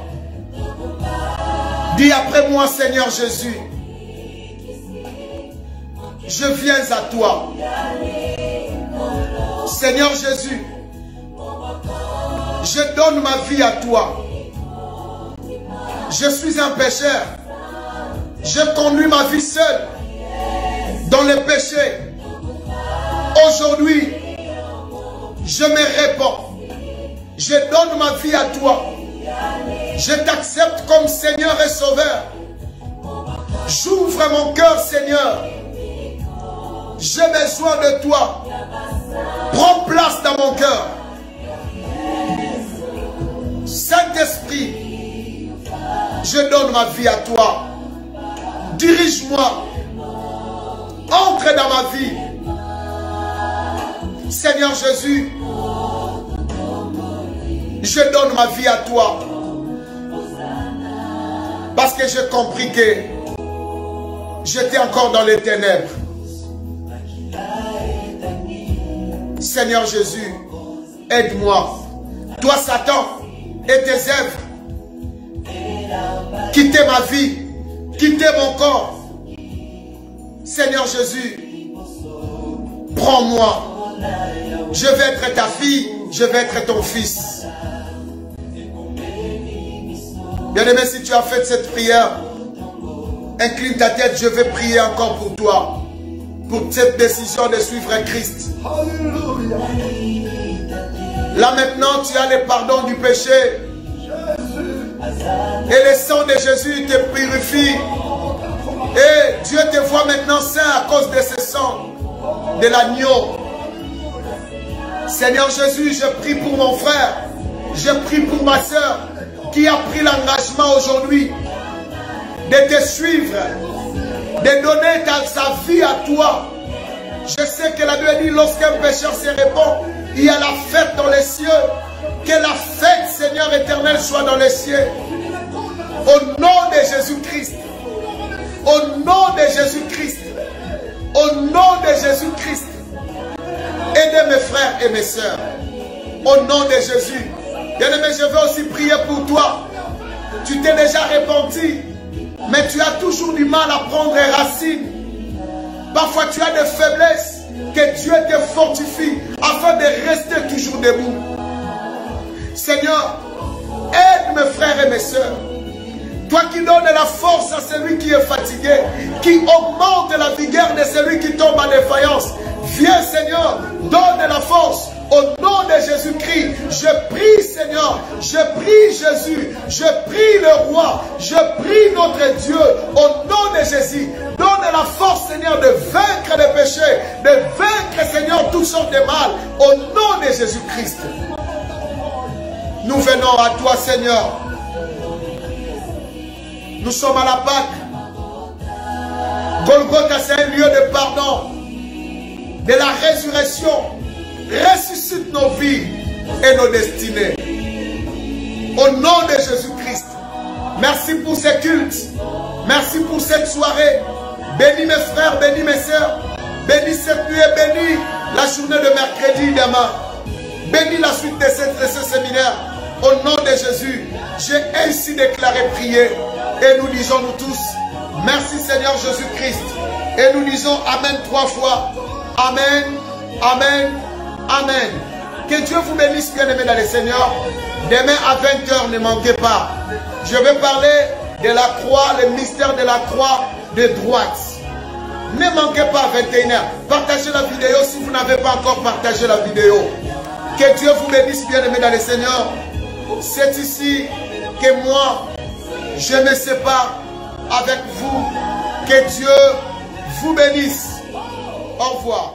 Dis après moi, Seigneur Jésus, je viens à toi. Seigneur Jésus, je donne ma vie à toi. Je suis un pécheur. Je conduis ma vie seule dans le péché. Aujourd'hui, je me répands. Je donne ma vie à toi. Je t'accepte comme Seigneur et Sauveur. J'ouvre mon cœur, Seigneur. J'ai besoin de toi. Prends place dans mon cœur. Saint-Esprit, Je donne ma vie à toi. Dirige-moi. Entre dans ma vie. Seigneur Jésus, je donne ma vie à toi. Parce que j'ai compris que j'étais encore dans les ténèbres. Seigneur Jésus, aide-moi. Toi, Satan, et tes œuvres. Quittez ma vie. Quittez mon corps. Seigneur Jésus, prends-moi. Je vais être ta fille. Je vais être ton fils. Bien-aimé, si tu as fait cette prière, incline ta tête, je vais prier encore pour toi. Pour cette décision de suivre Christ. Alléluia. Là maintenant, tu as le pardon du péché. Et le sang de Jésus te purifie. Et Dieu te voit maintenant saint à cause de ce sang de l'agneau. Seigneur Jésus, je prie pour mon frère. Je prie pour ma soeur qui a pris l'engagement aujourd'hui de te suivre, de donner sa vie à toi. Je sais que la Bible dit lorsqu'un pécheur se répand, il y a la fête dans les cieux. Que la fête, Seigneur éternel, soit dans les cieux. Au nom de Jésus-Christ. Au nom de Jésus-Christ. Au nom de Jésus-Christ. Aidez mes frères et mes sœurs. Au nom de Jésus. Bien-aimé, je veux aussi prier pour toi. Tu t'es déjà repenti, mais tu as toujours du mal à prendre racine. Parfois tu as des faiblesses. Que Dieu te fortifie afin de rester toujours debout. Seigneur, aide mes frères et mes sœurs. Toi qui donnes la force à celui qui est fatigué, qui augmente la vigueur de celui qui tombe en défaillance. Viens Seigneur, donne la force. Au nom de Jésus-Christ, je prie Seigneur, je prie Jésus, je prie le roi, je prie notre Dieu, au nom de Jésus, donne la force Seigneur de vaincre les péchés, de vaincre Seigneur toutes sortes de mal, au nom de Jésus-Christ. Nous venons à toi Seigneur, nous sommes à la Pâque, Golgotha c'est un lieu de pardon, de la résurrection. Ressuscite nos vies et nos destinées. Au nom de Jésus-Christ. Merci pour ces cultes. Merci pour cette soirée. Bénis mes frères, bénis mes sœurs. Bénis cette nuit et bénis la journée de mercredi demain. Bénis la suite de ce séminaire. Au nom de Jésus, j'ai ainsi déclaré prier. Et nous disons nous tous, merci Seigneur Jésus-Christ. Et nous disons Amen 3 fois. Amen, Amen. Amen. Que Dieu vous bénisse, bien-aimés dans le Seigneur. Demain à 20 h, ne manquez pas. Je vais parler de la croix, le mystère de la croix de droite. Ne manquez pas à 21 h. Partagez la vidéo si vous n'avez pas encore partagé la vidéo. Que Dieu vous bénisse, bien-aimés dans le Seigneur. C'est ici que moi, je me sépare avec vous. Que Dieu vous bénisse. Au revoir.